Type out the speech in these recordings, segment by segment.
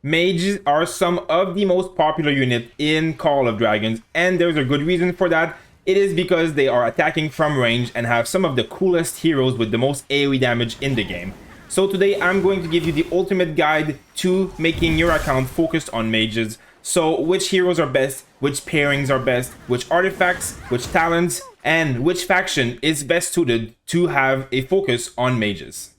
Mages are some of the most popular units in Call of Dragons, and there's a good reason for that. It is because they are attacking from range and have some of the coolest heroes with the most AoE damage in the game. So today I'm going to give you the ultimate guide to making your account focused on mages. So which heroes are best, which pairings are best, which artifacts, which talents, and which faction is best suited to have a focus on mages.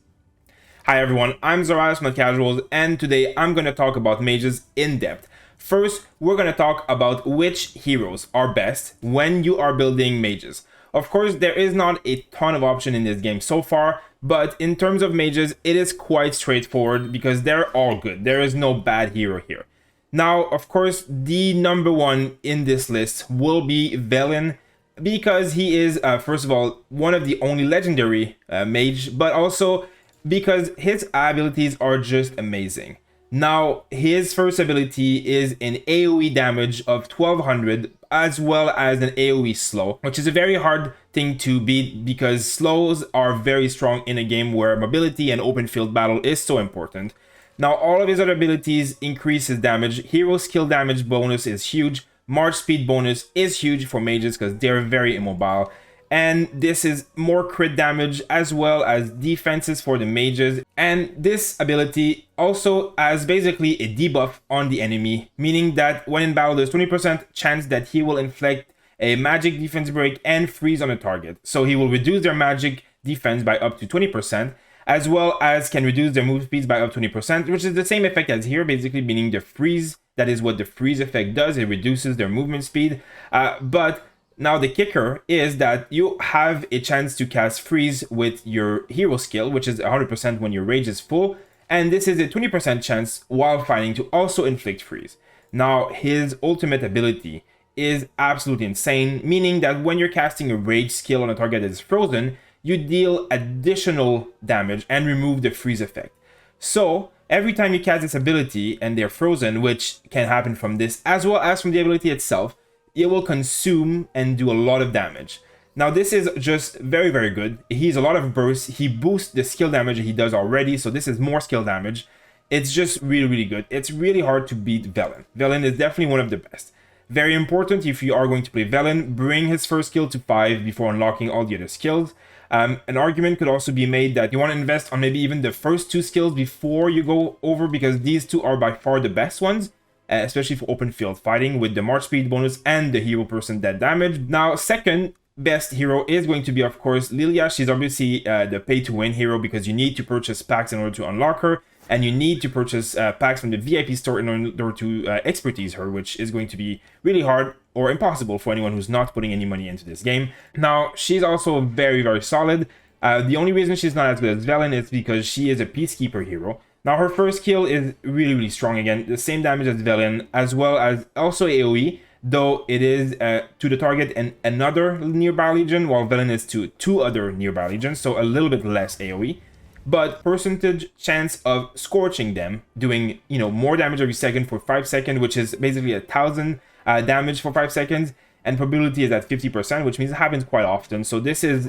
Hi everyone, I'm Zoras from Casuals, and today I'm going to talk about mages in depth. First, we're going to talk about which heroes are best when you are building mages. Of course, there is not a ton of option in this game so far, but in terms of mages, it is quite straightforward because they're all good. There is no bad hero here. Now, of course, the number one in this list will be Velyn, because he is, first of all, one of the only legendary mage, but also because his abilities are just amazing. Now, his first ability is an AoE damage of 1200 as well as an AoE slow, which is a very hard thing to beat because slows are very strong in a game where mobility and open field battle is so important. Now, all of his other abilities increase his damage. Hero skill damage bonus is huge. March speed bonus is huge for mages because they're very immobile. And this is more crit damage as well as defenses for the mages. And this ability also has basically a debuff on the enemy, meaning that when in battle there's 20% chance that he will inflict a magic defense break and freeze on a target. So he will reduce their magic defense by up to 20%, as well as can reduce their move speeds by up to 20%, which is the same effect as here, basically meaning the freeze. That is what the freeze effect does. It reduces their movement speed. But now the kicker is that you have a chance to cast freeze with your hero skill, which is 100% when your rage is full, and this is a 20% chance while fighting to also inflict freeze. Now his ultimate ability is absolutely insane, meaning that when you're casting a rage skill on a target that is frozen, you deal additional damage and remove the freeze effect. So every time you cast this ability and they're frozen, which can happen from this as well as from the ability itself, it will consume and do a lot of damage. Now this is just very, very good. He has a lot of bursts. He boosts the skill damage he does already, so this is more skill damage. It's just really, really good. It's really hard to beat Velyn. Velyn is definitely one of the best. Very important if you are going to play Velyn, bring his first skill to 5 before unlocking all the other skills. An argument could also be made that you want to invest on maybe even the first 2 skills before you go over, because these 2 are by far the best ones. Especially for open field fighting with the March speed bonus and the hero person dead damage. Now, second best hero is going to be, of course, Liliya. She's obviously the pay to win hero because you need to purchase packs in order to unlock her, and you need to purchase packs from the VIP store in order to expertise her, which is going to be really hard or impossible for anyone who's not putting any money into this game. Now, she's also very, very solid. The only reason she's not as good as Velyn is because she is a peacekeeper hero. Now her first skill is really, really strong again, the same damage as Velyn, as well as also AoE, though it is to the target and another nearby legion, while Velyn is to 2 other nearby legions, so a little bit less AoE. But percentage chance of scorching them, doing more damage every second for 5 seconds, which is basically 1000 damage for 5 seconds, and probability is at 50%, which means it happens quite often. So this is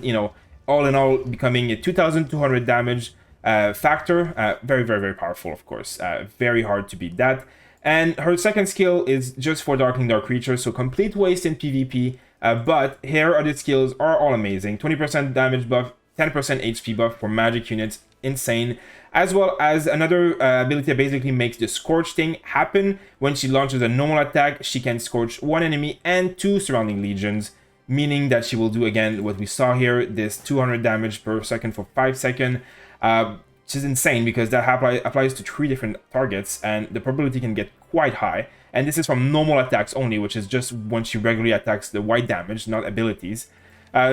all in all becoming a 2200 damage factor. Very, very, very powerful, of course. Very hard to beat that. And her second skill is just for darkling dark creatures, so complete waste in PvP, but her other skills are all amazing. 20% damage buff, 10% HP buff for magic units, insane, as well as another ability that basically makes the scorch thing happen. When she launches a normal attack, she can scorch 1 enemy and 2 surrounding legions, meaning that she will do again what we saw here, this 200 damage per second for 5 seconds. Which is insane because that applies to 3 different targets, and the probability can get quite high. And this is from normal attacks only, which is just when she regularly attacks the white damage, not abilities.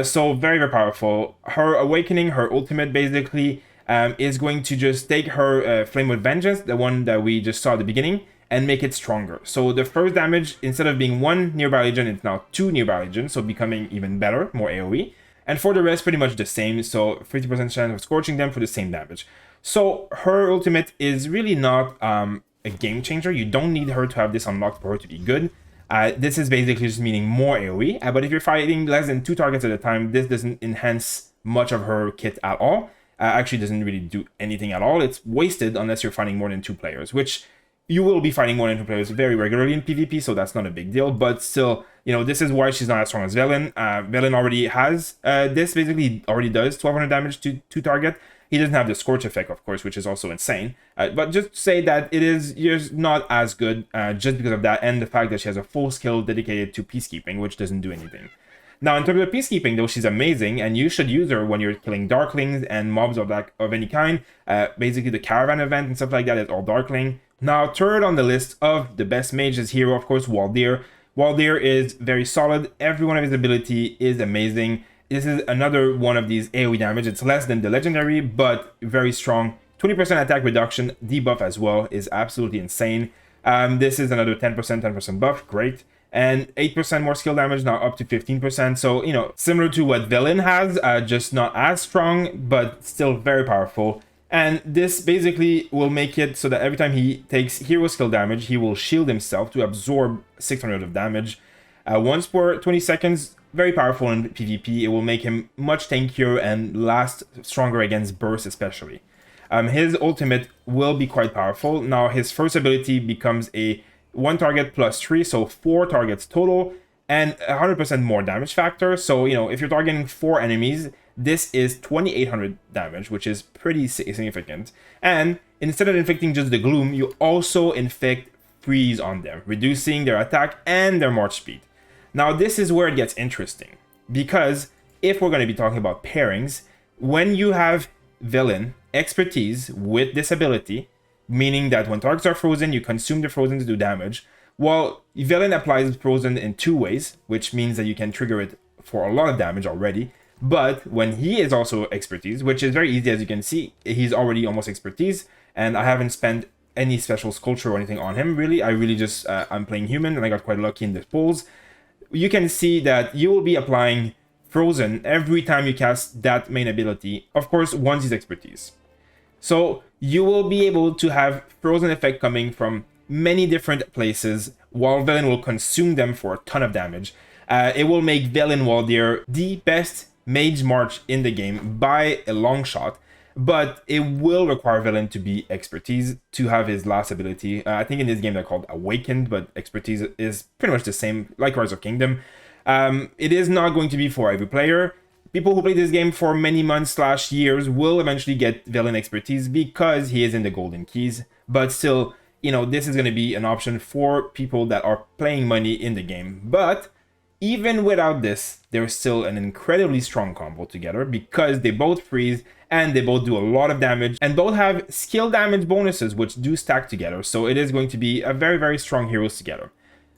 So very, very powerful. Her awakening, her ultimate basically, is going to just take her Flame with Vengeance, the one that we just saw at the beginning, and make it stronger. So the first damage, instead of being 1 nearby legion, it's now 2 nearby legion, so becoming even better, more AoE. And for the rest, pretty much the same, so 50% chance of scorching them for the same damage. So her ultimate is really not a game changer. You don't need her to have this unlocked for her to be good. This is basically just meaning more AoE, but if you're fighting less than 2 targets at a time, this doesn't enhance much of her kit at all. Actually doesn't really do anything at all. It's wasted unless you're fighting more than 2 players, which You will be fighting one entry players very regularly in PvP, so that's not a big deal. But still, you know, this is why she's not as strong as Velyn. Velyn already has this, basically already does 1200 damage to target. He doesn't have the Scorch effect, of course, which is also insane. But just say that it is just not as good just because of that, and the fact that she has a full skill dedicated to peacekeeping, which doesn't do anything. Now, in terms of peacekeeping, though, she's amazing, and you should use her when you're killing Darklings and mobs of any kind. Basically, the Caravan event and stuff like that is all Darkling. Now, third on the list of the best mages hero, of course, Waldyr. Waldyr is very solid. Every one of his ability is amazing. This is another one of these AoE damage. It's less than the legendary, but very strong. 20% attack reduction, debuff as well, is absolutely insane. This is another 10% buff, great. And 8% more skill damage, now up to 15%. So, you know, similar to what Velyn has, just not as strong, but still very powerful. And this basically will make it so that every time he takes hero skill damage, he will shield himself to absorb 600 of damage. Once per 20 seconds, very powerful in PvP. It will make him much tankier and last stronger against bursts especially. His ultimate will be quite powerful. Now his first ability becomes a 1 target plus 3, so 4 targets total, and 100% more damage factor. So, you know, if you're targeting 4 enemies, this is 2800 damage, which is pretty significant. And instead of inflicting just the gloom, you also inflict freeze on them, reducing their attack and their march speed. Now, this is where it gets interesting, because if we're going to be talking about pairings, when you have Velyn expertise with this ability, meaning that when targets are frozen, you consume the frozen to do damage. Well, Velyn applies frozen in 2 ways, which means that you can trigger it for a lot of damage already. But when he is also expertise, which is very easy, as you can see, he's already almost expertise, and I haven't spent any special sculpture or anything on him, really. I really just, I'm playing human, and I got quite lucky in the pulls. You can see that you will be applying frozen every time you cast that main ability, of course, once he's expertise. So you will be able to have frozen effect coming from many different places, while Velyn will consume them for a ton of damage. It will make Velyn Waldyr the best mage march in the game by a long shot, but it will require Velyn to be expertise to have his last ability. I think in this game they're called Awakened, but expertise is pretty much the same, like Rise of Kingdom. It is not going to be for every player. People who play this game for many months / years will eventually get Velyn expertise because he is in the golden keys, but still, you know, this is going to be an option for people that are playing money in the game. But even without this, there's still an incredibly strong combo together because they both freeze and they both do a lot of damage and both have skill damage bonuses which do stack together. So it is going to be a very, very strong heroes together.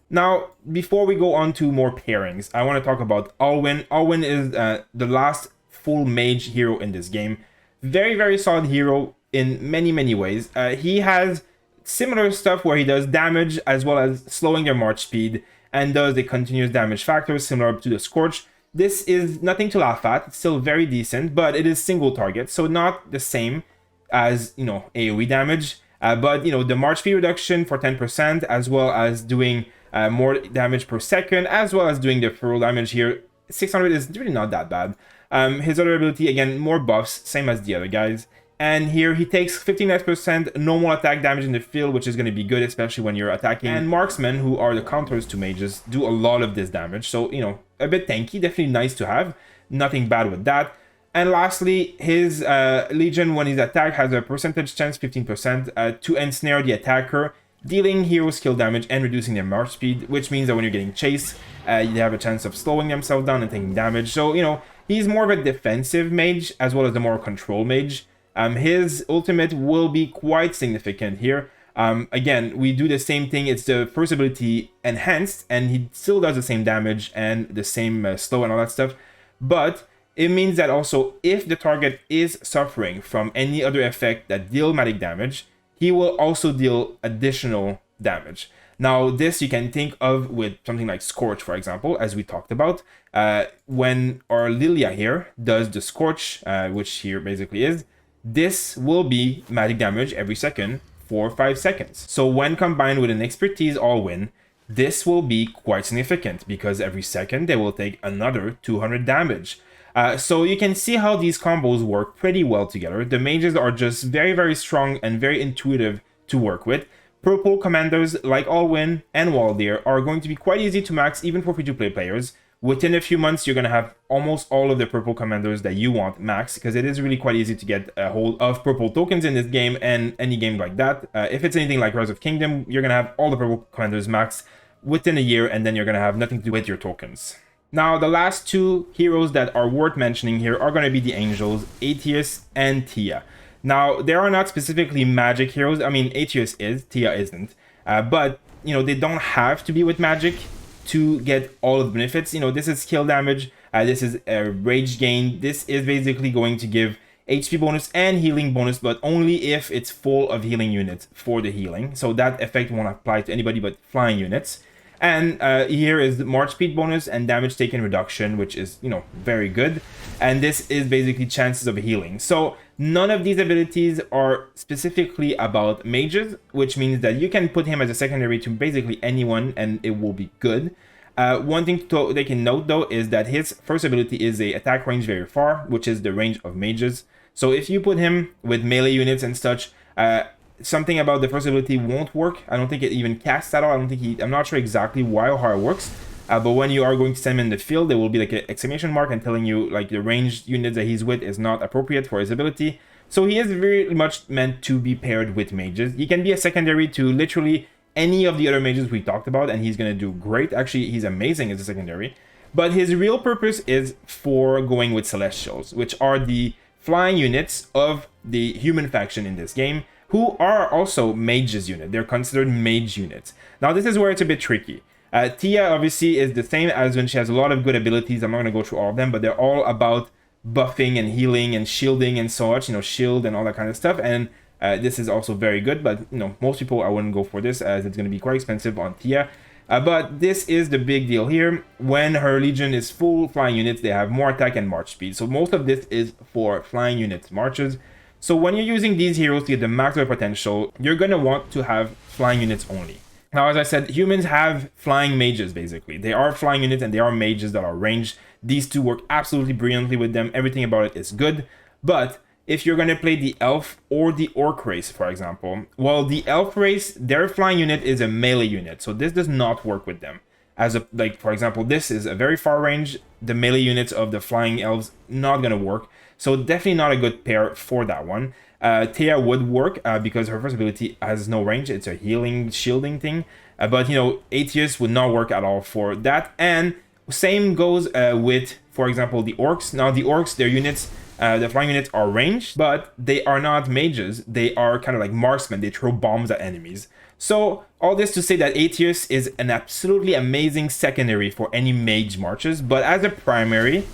Now, before we go on to more pairings, I want to talk about Alwyn. Alwyn is the last full mage hero in this game. Very, very solid hero in many, many ways. He has similar stuff where he does damage as well as slowing their march speed and does a continuous damage factor similar to the Scorch. This is nothing to laugh at. It's still very decent, but it is single target, so not the same as, you know, AoE damage. But, you know, the march speed reduction for 10% as well as doing more damage per second, as well as doing the full damage here. 600 is really not that bad. His other ability, again, more buffs, same as the other guys. And here he takes 15% normal attack damage in the field, which is going to be good, especially when you're attacking. And marksmen, who are the counters to mages, do a lot of this damage. So, you know, a bit tanky, definitely nice to have. Nothing bad with that. And lastly, his Legion, when he's attacked, has a percentage chance, 15%, to ensnare the attacker, dealing hero skill damage and reducing their march speed, which means that when you're getting chased, you have a chance of slowing themselves down and taking damage. So, you know, he's more of a defensive mage as well as the more control mage. His ultimate will be quite significant here. Again, we do the same thing. It's the first ability enhanced, and he still does the same damage and the same slow and all that stuff. But it means that also if the target is suffering from any other effect that deal magic damage, he will also deal additional damage. Now, this you can think of with something like Scorch, for example, as we talked about. When our Liliya here does the Scorch, which here basically is, this will be magic damage every second for 5 seconds. So when combined with an expertise Alwyn, this will be quite significant because every second they will take another 200 damage. So you can see how these combos work pretty well together. The mages are just very, very strong and very intuitive to work with. purple commanders like Alwyn and Waldyr are going to be quite easy to max even for free-to-play players. Within a few months, you're going to have almost all of the purple commanders that you want max, because it is really quite easy to get a hold of purple tokens in this game and any game like that. If it's anything like Rise of Kingdom, you're going to have all the purple commanders max within a year, and then you're going to have nothing to do with your tokens. Now, the last two heroes that are worth mentioning here are going to be the angels, Atheus and Theia. Now, they are not specifically magic heroes. I mean, Atheus is, Theia isn't. But, you know, they don't have to be with magic to get all of the benefits. You know, this is skill damage, this is a rage gain, this is basically going to give HP bonus and healing bonus, but only if it's full of healing units for the healing. So that effect won't apply to anybody but flying units. And here is the March speed bonus and damage taken reduction, which is, you know, very good. And this is basically chances of healing. So none of these abilities are specifically about mages, which means that you can put him as a secondary to basically anyone and it will be good. One thing they can note though is that his first ability is a attack range very far, which is the range of mages. So if you put him with melee units and such, something about the first ability won't work. I don't think it even casts at all. I'm not sure exactly why or how it works. But when you are going to send him in the field, there will be like an exclamation mark and telling you like the ranged unit that he's with is not appropriate for his ability. So he is very much meant to be paired with mages. He can be a secondary to literally any of the other mages we talked about, and he's going to do great. Actually, he's amazing as a secondary. But his real purpose is for going with Celestials, which are the flying units of the human faction in this game, who are also mages unit. They're considered mage units. Now, this is where it's a bit tricky. Theia obviously is the same as when she has a lot of good abilities. I'm not going to go through all of them, but they're all about buffing and healing and shielding and so much, you know, shield and all that kind of stuff. And this is also very good, but you know, most people I wouldn't go for this as it's going to be quite expensive on Theia. But this is the big deal here. When her legion is full flying units, they have more attack and march speed. So most of this is for flying units marches. So when you're using these heroes to get the max of their potential, you're going to want to have flying units only. Now, as I said, humans have flying mages, basically. They are flying units and they are mages that are ranged. These two work absolutely brilliantly with them. Everything about it is good. But if you're going to play the elf or the orc race, for example, well, the elf race, their flying unit is a melee unit. So this does not work with them. Like, for example, this is a very far range. The melee units of the flying elves, not going to work. So definitely not a good pair for that one. Theia would work because her first ability has no range. It's a healing, shielding thing. But, you know, Atheus would not work at all for that. And same goes with, for example, the orcs. Now, the orcs, their units, the flying units are ranged, but they are not mages. They are kind of like marksmen. They throw bombs at enemies. So all this to say that Atheus is an absolutely amazing secondary for any mage marches. But as a primary,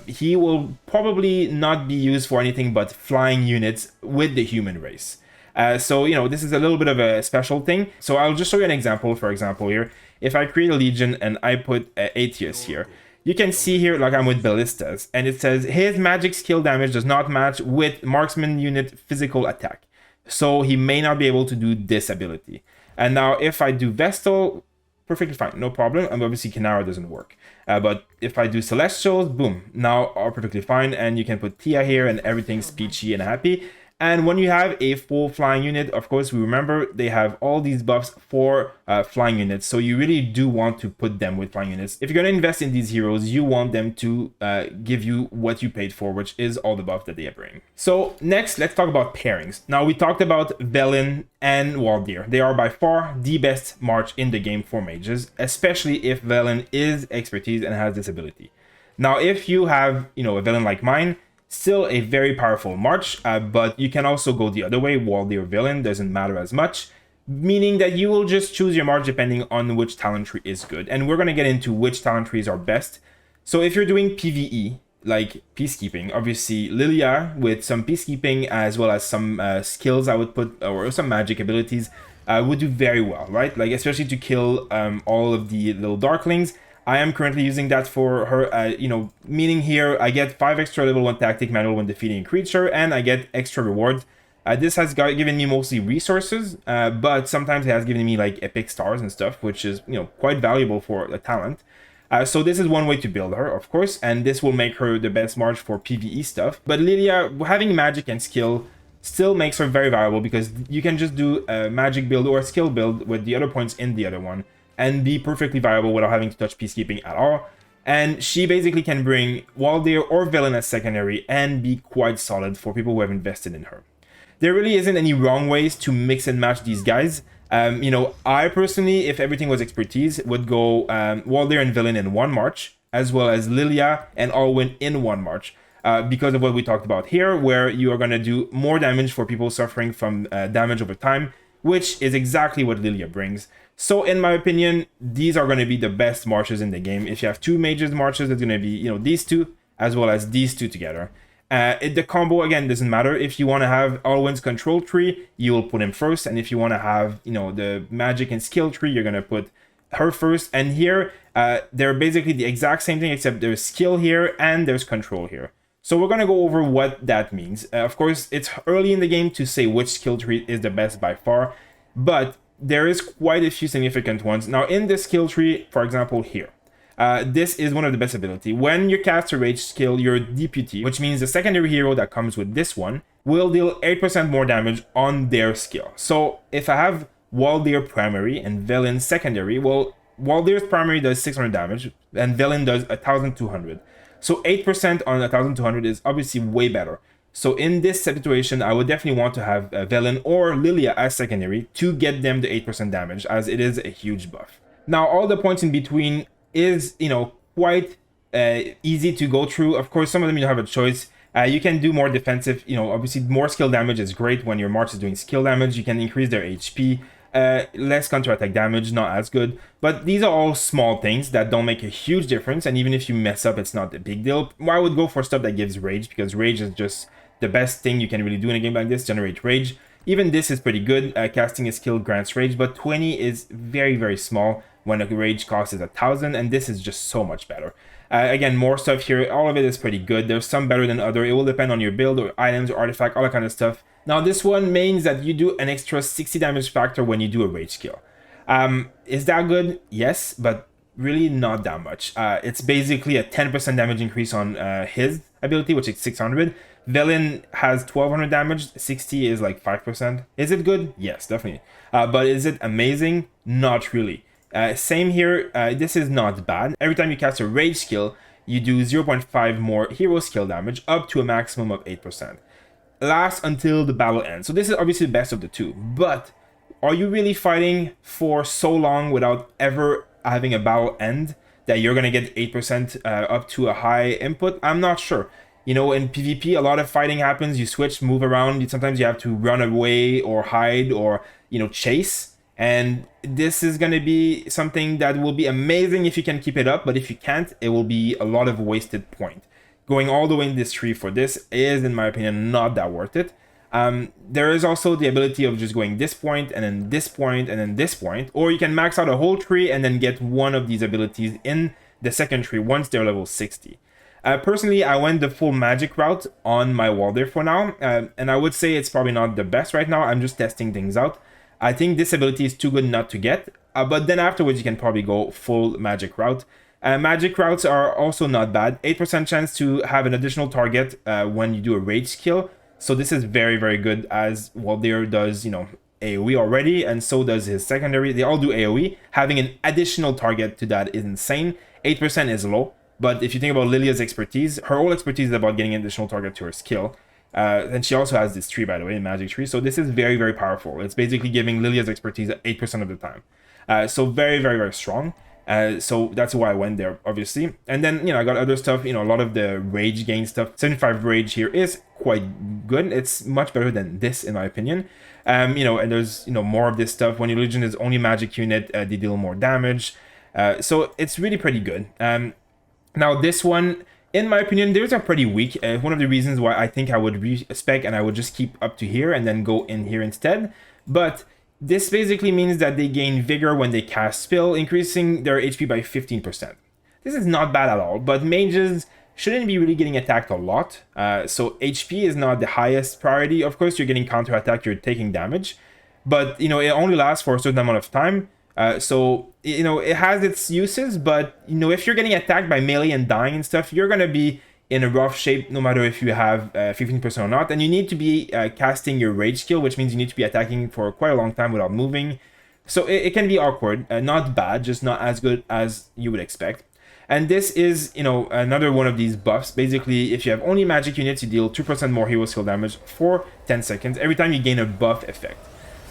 he will probably not be used for anything but flying units with the human race. So, you know, this is a little bit of a special thing. So I'll just show you an example. For example, here, if I create a legion and I put Atheus here, you can see here, like I'm with ballistas, and it says his magic skill damage does not match with marksman unit physical attack. So he may not be able to do this ability. And now if I do Vestal, perfectly fine, no problem. And obviously Kinara doesn't work. But if I do Celestials, boom, now are perfectly fine. And you can put Theia here and everything's peachy and happy. And when you have a full flying unit, of course, we remember they have all these buffs for flying units. So you really do want to put them with flying units. If you're going to invest in these heroes, you want them to give you what you paid for, which is all the buff that they bring. So next, let's talk about pairings. Now, we talked about Velyn and Waldyr. They are by far the best march in the game for mages, especially if Velyn is expertise and has this ability. Now, if you have, you know, a Velyn like mine, still a very powerful march, but you can also go the other way. Waldyr or Velyn doesn't matter as much, meaning that you will just choose your march depending on which talent tree is good. And we're going to get into which talent trees are best. So if you're doing PvE, like peacekeeping, obviously Liliya with some peacekeeping as well as some skills I would put, or some magic abilities, would do very well, right? Like especially to kill all of the little darklings. I am currently using that for her, you know, meaning here I get 5 extra level 1 tactic manual when defeating a creature, and I get extra rewards. This has given me mostly resources, but sometimes it has given me like epic stars and stuff, which is, you know, quite valuable for the talent. So this is one way to build her, of course, and this will make her the best march for PvE stuff. But Liliya, having magic and skill, still makes her very valuable because you can just do a magic build or a skill build with the other points in the other one and be perfectly viable without having to touch peacekeeping at all. And she basically can bring Waldyr or Velyn as secondary and be quite solid for people who have invested in her. There really isn't any wrong ways to mix and match these guys. You know, I personally, if everything was expertise, would go Waldyr and Velyn in one march, as well as Liliya and Alwyn in one march. Because of what we talked about here, where you are going to do more damage for people suffering from damage over time, which is exactly what Liliya brings. So in my opinion, these are going to be the best marches in the game. If you have two mages marches, it's going to be, you know, these two as well as these two together. The combo, again, doesn't matter. If you want to have Alwyn's control tree, you will put him first. And if you want to have, you know, the magic and skill tree, you're going to put her first. And here, they're basically the exact same thing, except there's skill here and there's control here. So we're going to go over what that means. Of course, it's early in the game to say which skill tree is the best by far, but there is quite a few significant ones. Now, in this skill tree, for example, here, this is one of the best ability. When you cast a rage skill, your deputy, which means the secondary hero that comes with this one, will deal 8% more damage on their skill. So if I have Waldyr primary and Velyn secondary, well, Waldyr's primary does 600 damage and Velyn does 1200. So 8% on 1200 is obviously way better. So in this situation, I would definitely want to have Velyn or Liliya as secondary to get them the 8% damage, as it is a huge buff. Now, all the points in between is, you know, quite easy to go through. Of course, some of them you have a choice. You can do more defensive, you know, obviously more skill damage is great when your march is doing skill damage. You can increase their HP. Less counterattack damage, not as good, but these are all small things that don't make a huge difference, and even if you mess up, it's not a big deal. I would go for stuff that gives rage, because rage is just the best thing you can really do in a game like this, generate rage. Even this is pretty good, casting a skill grants rage, but 20 is very, very small when a rage cost is 1000, and this is just so much better. Again, more stuff here, all of it is pretty good. There's some better than other, it will depend on your build or items or artifact, all that kind of stuff. Now, this one means that you do an extra 60 damage factor when you do a rage skill. Is that good? Yes, but really not that much. It's basically a 10% damage increase on his ability, which is 600. Velyn has 1200 damage, 60 is like 5%. Is it good? Yes, definitely. But is it amazing? Not really. Same here, this is not bad. Every time you cast a rage skill, you do 0.5 more hero skill damage, up to a maximum of 8%. Lasts until the battle ends. So this is obviously the best of the two, but are you really fighting for so long without ever having a battle end that you're going to get 8% up to a high input? I'm not sure. You know, in PvP, a lot of fighting happens. You switch, move around. Sometimes you have to run away or hide or, you know, chase. And this is going to be something that will be amazing if you can keep it up. But if you can't, it will be a lot of wasted point. Going all the way in this tree for this is, in my opinion, not that worth it. There is also the ability of just going this point, and then this point, and then this point. Or you can max out a whole tree and then get one of these abilities in the second tree once they're level 60. Personally, I went the full magic route on my Waldyr for now. And I would say it's probably not the best right now. I'm just testing things out. I think this ability is too good not to get. But then afterwards, you can probably go full magic route. Magic routes are also not bad. 8% chance to have an additional target when you do a rage skill. So this is very, very good, as Waldyr does, you know, AoE already, and so does his secondary. They all do AoE. Having an additional target to that is insane. 8% is low, but if you think about Liliya's expertise, her whole expertise is about getting an additional target to her skill. And she also has this tree, by the way, magic tree. So this is very, very powerful. It's basically giving Liliya's expertise 8% of the time. So very, very, very strong. So that's why I went there, obviously. And then, you know, I got other stuff, you know, a lot of the rage gain stuff. 75 rage here is quite good. It's much better than this, in my opinion. You know, and there's, you know, more of this stuff. When your Legion is only magic unit, they deal more damage. So it's really pretty good. Now, this one, in my opinion, theirs are pretty weak. One of the reasons why I think I would respec and I would just keep up to here and then go in here instead. But this basically means that they gain vigor when they cast spell, increasing their HP by 15%. This is not bad at all, but mages shouldn't be really getting attacked a lot. So HP is not the highest priority. Of course, you're getting counterattack, you're taking damage, but you know, it only lasts for a certain amount of time. So, you know, it has its uses, but you know, if you're getting attacked by melee and dying and stuff, you're gonna be in a rough shape, no matter if you have 15% or not. And you need to be casting your rage skill, which means you need to be attacking for quite a long time without moving. So it can be awkward, not bad, just not as good as you would expect. And this is, you know, another one of these buffs. Basically, if you have only magic units, you deal 2% more hero skill damage for 10 seconds every time you gain a buff effect.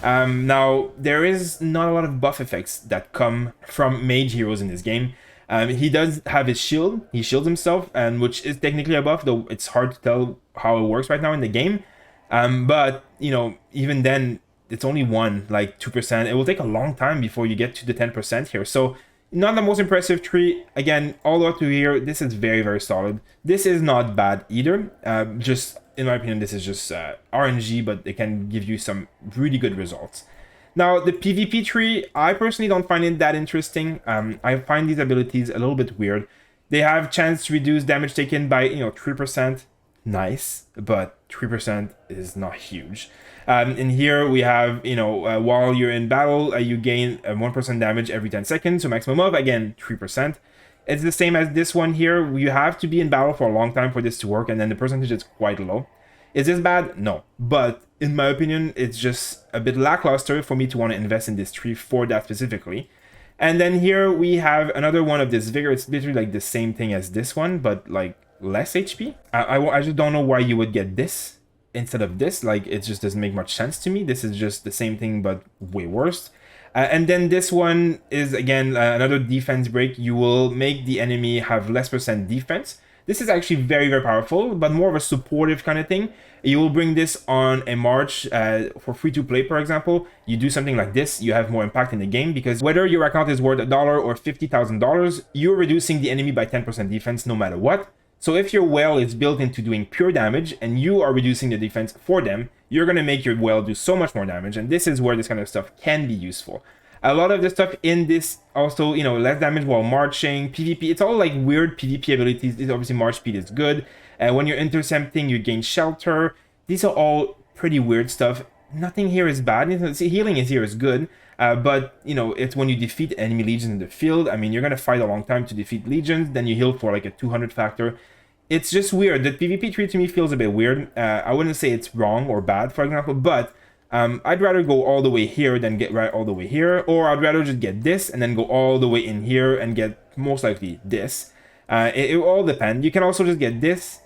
Now, there is not a lot of buff effects that come from mage heroes in this game. He does have his shield. He shields himself, and which is technically a buff, though it's hard to tell how it works right now in the game. But, you know, even then, it's only one, like 2%. It will take a long time before you get to the 10% here. So, not the most impressive tree. Again, all the way up to here, this is very, very solid. This is not bad either. Just, in my opinion, this is just RNG, but it can give you some really good results. Now, the PvP tree, I personally don't find it that interesting. I find these abilities a little bit weird. They have chance to reduce damage taken by, 3%. Nice, but 3% is not huge. In here we have, while you're in battle, you gain 1% damage every 10 seconds, so maximum of, again, 3%. It's the same as this one here. You have to be in battle for a long time for this to work, and then the percentage is quite low. Is this bad? No. But in my opinion, it's just a bit lackluster for me to want to invest in this tree for that specifically. And then here we have another one of this vigor. It's literally like the same thing as this one, but like less HP. I just don't know why you would get this instead of this. Like, it just doesn't make much sense to me. This is just the same thing, but way worse. And then this one is, again, another defense break. You will make the enemy have less % defense. This is actually very, very powerful, but more of a supportive kind of thing. You will bring this on a March for free-to-play, for example. You do something like this, you have more impact in the game, because whether your account is worth $1 or $50,000, you're reducing the enemy by 10% defense no matter what. So if your whale is built into doing pure damage and you are reducing the defense for them, you're going to make your whale do so much more damage, and this is where this kind of stuff can be useful. A lot of the stuff in this also, less damage while marching, PvP, it's all like weird PvP abilities. Obviously, march speed is good. When you're intercepting, you gain shelter. These are all pretty weird stuff. Nothing here is bad. Healing here is good. But, it's when you defeat enemy legions in the field. I mean, you're going to fight a long time to defeat legions. Then you heal for like a 200 factor. It's just weird. The PvP tree to me feels a bit weird. I wouldn't say it's wrong or bad, for example, but I'd rather go all the way here than get right all the way here, or I'd rather just get this and then go all the way in here and get most likely this. It all depends. You can also just get this,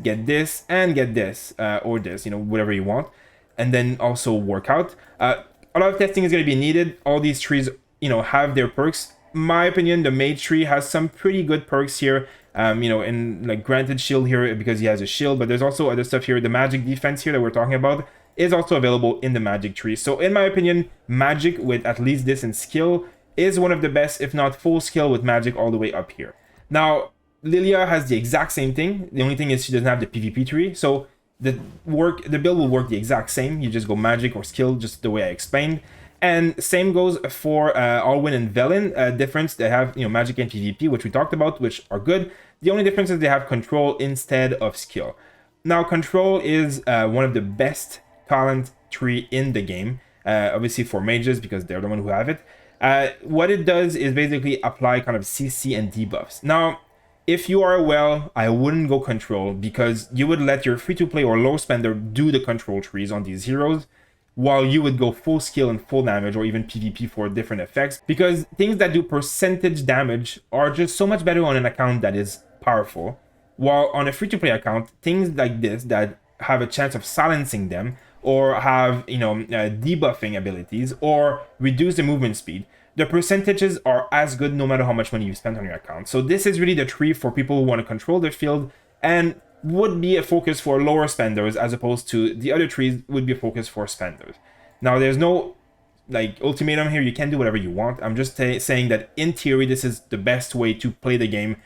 and get this, or this, whatever you want, and then also work out. A lot of testing is going to be needed. All these trees, have their perks. In my opinion, the mage tree has some pretty good perks here. In like granted shield here because he has a shield, but there's also other stuff here. The magic defense here that we're talking about is also available in the magic tree. So in my opinion, magic with at least this in skill is one of the best, if not full skill with magic all the way up here. Now, Liliya has the exact same thing. The only thing is she doesn't have the PvP tree. So the build will work the exact same. You just go magic or skill, just the way I explained. And same goes for Alwyn and Velyn. Difference, they have magic and PvP, which we talked about, which are good. The only difference is they have control instead of skill. Now, control is one of the best talent tree in the game, obviously for mages because they're the one who have it. What it does is basically apply kind of CC and debuffs. Now, if you are well, I wouldn't go control because you would let your free-to-play or low spender do the control trees on these heroes, while you would go full skill and full damage or even PvP for different effects, because things that do percentage damage are just so much better on an account that is powerful, while on a free-to-play account, things like this that have a chance of silencing them or have debuffing abilities or reduce the movement speed, the percentages are as good no matter how much money you spend on your account. So this is really the tree for people who want to control the field and would be a focus for lower spenders, as opposed to the other trees would be a focus for spenders. Now, there's no ultimatum here. You can do whatever you want. I'm just saying that in theory, this is the best way to play the game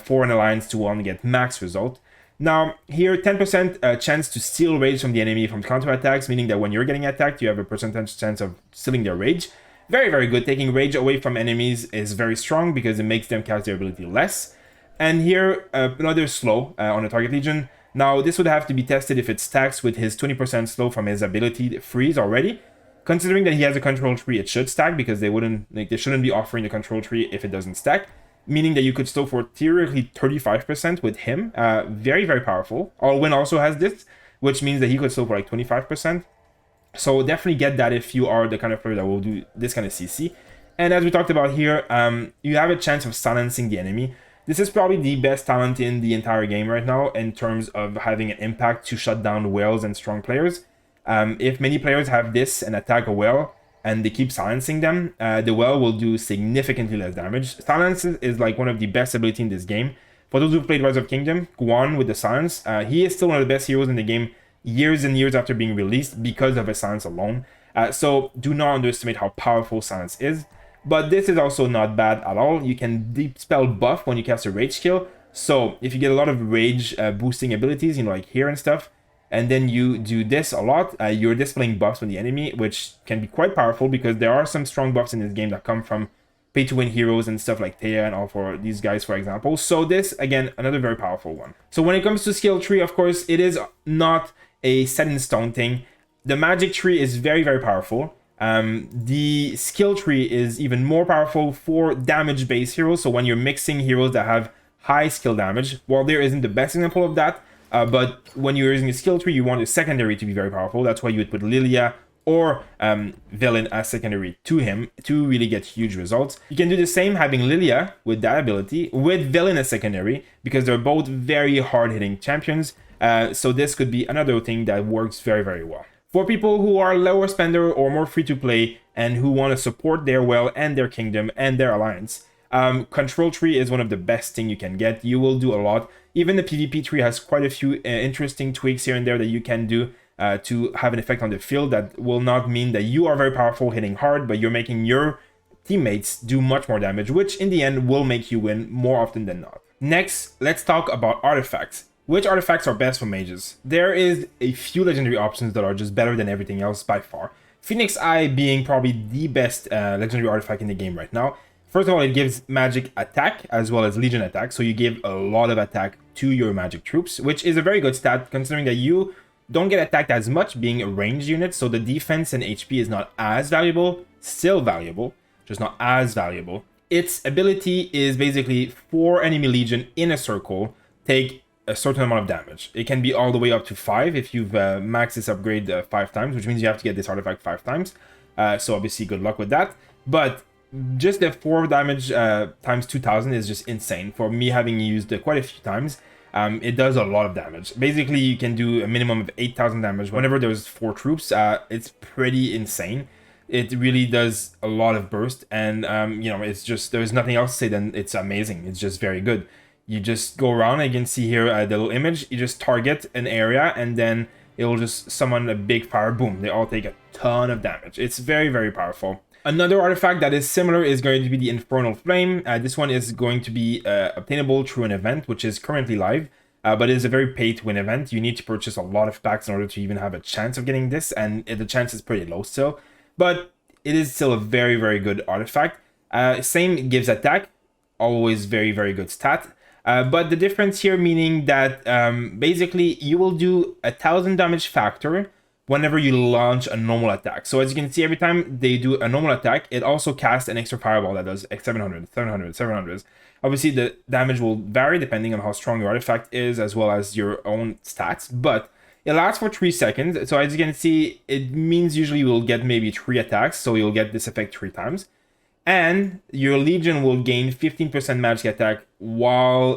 for an alliance to want to get max result. Now, here, 10% chance to steal rage from the enemy from counterattacks, meaning that when you're getting attacked, you have a percentage chance of stealing their rage. Very, very good. Taking rage away from enemies is very strong because it makes them cast their ability less. And here, another slow on the target legion. Now, this would have to be tested if it stacks with his 20% slow from his ability freeze already. Considering that he has a control tree, it should stack because they shouldn't be offering the control tree if it doesn't stack. meaning that you could slow for theoretically 35% with him. Very, very powerful. Alwyn also has this, which means that he could slow for like 25%. So definitely get that if you are the kind of player that will do this kind of CC. And as we talked about here, you have a chance of silencing the enemy. This is probably the best talent in the entire game right now in terms of having an impact to shut down whales and strong players. If many players have this and attack a whale and they keep silencing them, the whale will do significantly less damage. Silence is like one of the best ability in this game. For those who played Rise of Kingdom, Guan with the silence, he is still one of the best heroes in the game years and years after being released because of his silence alone. So do not underestimate how powerful silence is. But this is also not bad at all. You can deep spell buff when you cast a rage skill. So if you get a lot of rage boosting abilities, like here and stuff, and then you do this a lot, you're displaying buffs on the enemy, which can be quite powerful because there are some strong buffs in this game that come from pay-to-win heroes and stuff like Theia and all for these guys, for example. So this, again, another very powerful one. So when it comes to skill tree, of course, it is not a set-in-stone thing. The magic tree is very, very powerful. The skill tree is even more powerful for damage-based heroes. So when you're mixing heroes that have high skill damage, Waldyr isn't the best example of that. But when you're using a skill tree, you want a secondary to be very powerful. That's why you would put Liliya or Velyn as secondary to him to really get huge results. You can do the same having Liliya with that ability, with Velyn as secondary, because they're both very hard-hitting champions. So this could be another thing that works very, very well. For people who are lower spender or more free-to-play and who want to support their well and their kingdom and their alliance, control tree is one of the best thing you can get. You will do a lot. Even the PvP tree has quite a few interesting tweaks here and there that you can do to have an effect on the field that will not mean that you are very powerful hitting hard, but you're making your teammates do much more damage, which in the end will make you win more often than not. Next, let's talk about artifacts. Which artifacts are best for mages? There is a few legendary options that are just better than everything else by far. Phoenix Eye being probably the best legendary artifact in the game right now. First of all, it gives magic attack as well as legion attack, so you give a lot of attack to your magic troops, which is a very good stat considering that you don't get attacked as much being a ranged unit, so the defense and HP is not as valuable, still valuable, just not as valuable. Its ability is basically 4 enemy legion in a circle take a certain amount of damage. It can be all the way up to 5 if you've maxed this upgrade 5 times, which means you have to get this artifact 5 times. So obviously good luck with that. But just the 4 damage times 2000 is just insane. For me having used it quite a few times, it does a lot of damage. Basically, you can do a minimum of 8,000 damage whenever there's 4 troops. It's pretty insane. It really does a lot of burst, and it's just, there's nothing else to say than it's amazing. It's just very good. You just go around, and you can see here the little image, you just target an area, and then it'll just summon a big fire, boom, they all take a ton of damage. It's very, very powerful. Another artifact that is similar is going to be the Infernal Flame. This one is going to be obtainable through an event, which is currently live, but it is a very pay-to-win event. You need to purchase a lot of packs in order to even have a chance of getting this, and the chance is pretty low still, but it is still a very, very good artifact. Same gives attack, always very, very good stat. But the difference here meaning that basically you will do 1000 damage factor whenever you launch a normal attack. So as you can see, every time they do a normal attack, it also casts an extra fireball that does 700, 700, 700. Obviously, the damage will vary depending on how strong your artifact is, as well as your own stats, but it lasts for 3 seconds. So as you can see, it means usually you will get maybe 3 attacks, so you'll get this effect 3 times. And your legion will gain 15% magic attack while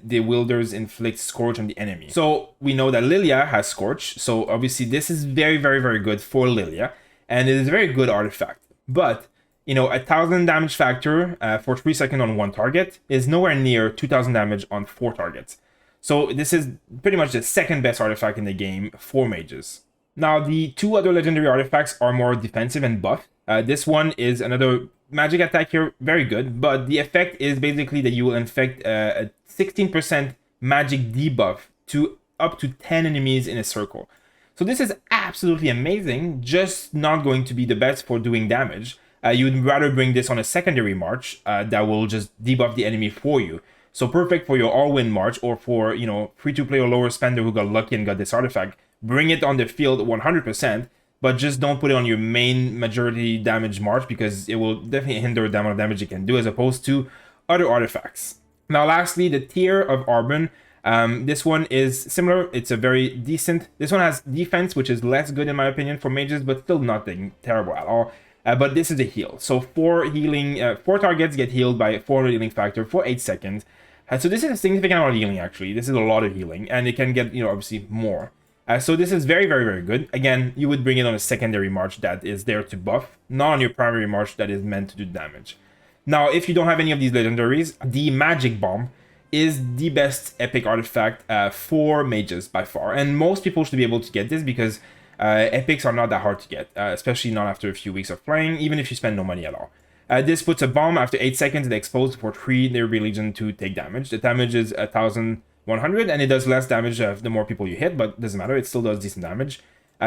the wielders inflict Scorch on the enemy. So we know that Liliya has Scorch, so obviously this is very, very, very good for Liliya, and it is a very good artifact. But, 1000 damage factor for 3 seconds on 1 target is nowhere near 2000 damage on 4 targets. So this is pretty much the second best artifact in the game for mages. Now, the 2 other legendary artifacts are more defensive and buff. This one is another magic attack here, very good, but the effect is basically that you will inflict a 16% magic debuff to up to 10 enemies in a circle. So this is absolutely amazing, just not going to be the best for doing damage. You'd rather bring this on a secondary march that will just debuff the enemy for you. So perfect for your all-win march, or for, free-to-play or lower spender who got lucky and got this artifact. Bring it on the field 100%. But just don't put it on your main majority damage march, because it will definitely hinder the amount of damage it can do, as opposed to other artifacts. Now lastly, the tier of Alwyn. This one is similar. It's a very decent. This one has defense, which is less good in my opinion for mages, but still nothing terrible at all. But this is a heal. So 4 healing, 4 targets get healed by 400 healing factor for 8 seconds. So this is a significant amount of healing actually. This is a lot of healing, and it can get, obviously more. So this is very, very, very good. Again, you would bring it on a secondary march that is there to buff, not on your primary march that is meant to do damage. Now, if you don't have any of these legendaries, the Magic Bomb is the best epic artifact for mages by far. And most people should be able to get this because epics are not that hard to get, especially not after a few weeks of playing, even if you spend no money at all. This puts a bomb after 8 seconds and exposed for 3 nearby legion to take damage. The damage is 1100 and it does less damage the more people you hit, but doesn't matter, it still does decent damage.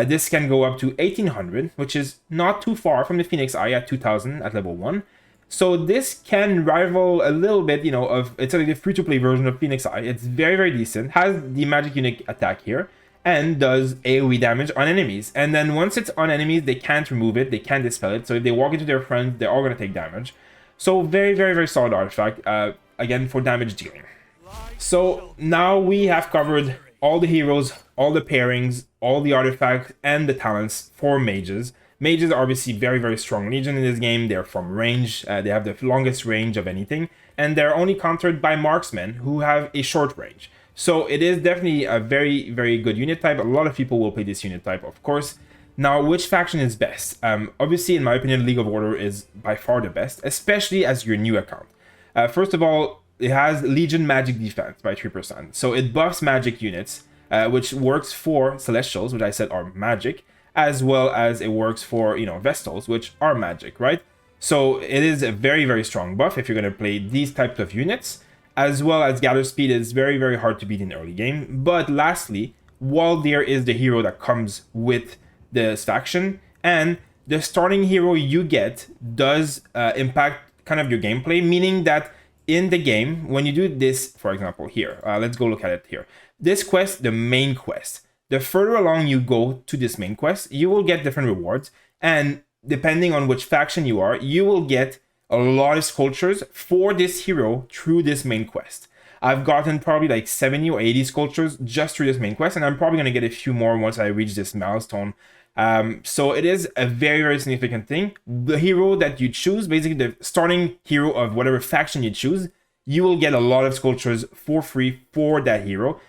This can go up to 1800, which is not too far from the Phoenix Eye at 2000 at level 1. So this can rival a little bit, it's like the free-to-play version of Phoenix Eye. It's very, very decent, has the magic unique attack here, and does AoE damage on enemies. And then once it's on enemies, they can't remove it, they can't dispel it. So if they walk into their friends, they're all going to take damage. So very, very, very solid artifact, again, for damage dealing. So now we have covered all the heroes, all the pairings, all the artifacts, and the talents for mages. Mages are obviously very, very strong legion in this game. They're from range, they have the longest range of anything, and they're only countered by marksmen who have a short range. So it is definitely a very, very good unit type. A lot of people will play this unit type, of course. Now, which faction is best? Obviously, in my opinion, League of Order is by far the best, especially as your new account. First of all, it has Legion Magic Defense by 3%. So it buffs magic units, which works for Celestials, which I said are magic, as well as it works for, Vestals, which are magic, right? So it is a very, very strong buff if you're going to play these types of units, as well as Gather Speed is very, very hard to beat in early game. But lastly, Waldyr is the hero that comes with this faction, and the starting hero you get does impact kind of your gameplay, meaning that in the game, when you do this, for example, here, let's go look at it here. This quest, the main quest, the further along you go to this main quest, you will get different rewards. And depending on which faction you are, you will get a lot of sculptures for this hero through this main quest. I've gotten probably like 70 or 80 sculptures just through this main quest, and I'm probably going to get a few more once I reach this milestone. So it is a very, very significant thing. The hero that you choose, basically the starting hero of whatever faction you choose, you will get a lot of sculptures for free for that hero.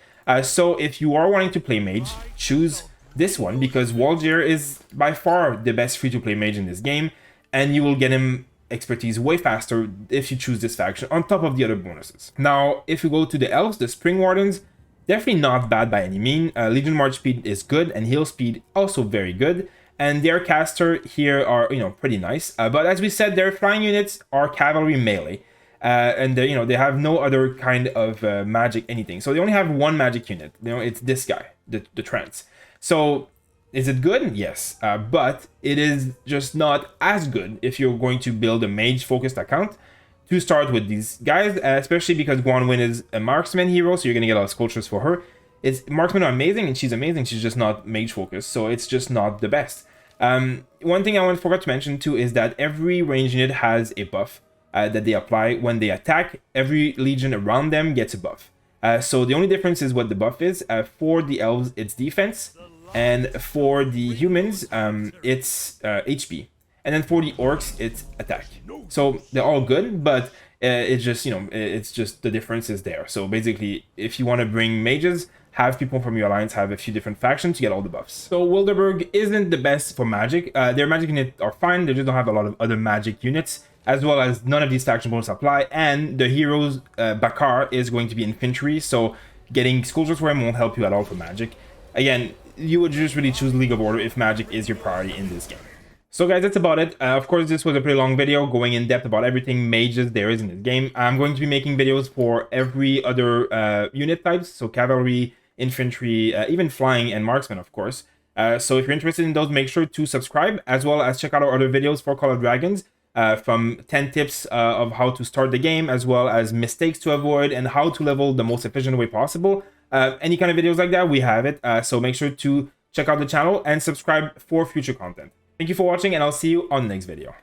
So if you are wanting to play mage, choose this one, because Waldyr is by far the best free-to-play mage in this game, and you will get him expertise way faster if you choose this faction on top of the other bonuses. Now, if you go to the elves, the Spring Wardens, definitely not bad by any mean. Legion March speed is good, and heal speed also very good. And their caster here are, pretty nice. But as we said, their flying units are cavalry melee. And they, they have no other kind of magic anything. So they only have one magic unit. It's this guy, the trance. So is it good? Yes. But it is just not as good if you're going to build a mage-focused account to start with these guys, especially because Guanwin is a marksman hero, so you're going to get a lot of sculptures for her. Marksmen are amazing, and she's amazing. She's just not mage-focused, so it's just not the best. One thing I forgot to mention, too, is that every range unit has a buff that they apply when they attack. Every legion around them gets a buff. So the only difference is what the buff is. For the elves, it's defense, and for the humans, it's HP. And then for the orcs, it's attack. So they're all good, but it's just, it's just the difference is there. So basically, if you want to bring mages, have people from your alliance have a few different factions to get all the buffs. So Wilderberg isn't the best for magic. Their magic units are fine, they just don't have a lot of other magic units, as well as none of these faction bonus apply, and the hero's Bakar is going to be infantry, so getting sculptures for him won't help you at all for magic. Again, you would just really choose League of Order if magic is your priority in this game. So guys, that's about it. Of course, this was a pretty long video going in depth about everything mages there is in this game. I'm going to be making videos for every other unit types, so cavalry, infantry, even flying and marksmen, of course. So if you're interested in those, make sure to subscribe, as well as check out our other videos for Call of Dragons, from 10 tips of how to start the game, as well as mistakes to avoid and how to level the most efficient way possible. Any kind of videos like that, we have it. So make sure to check out the channel and subscribe for future content. Thank you for watching, and I'll see you on the next video.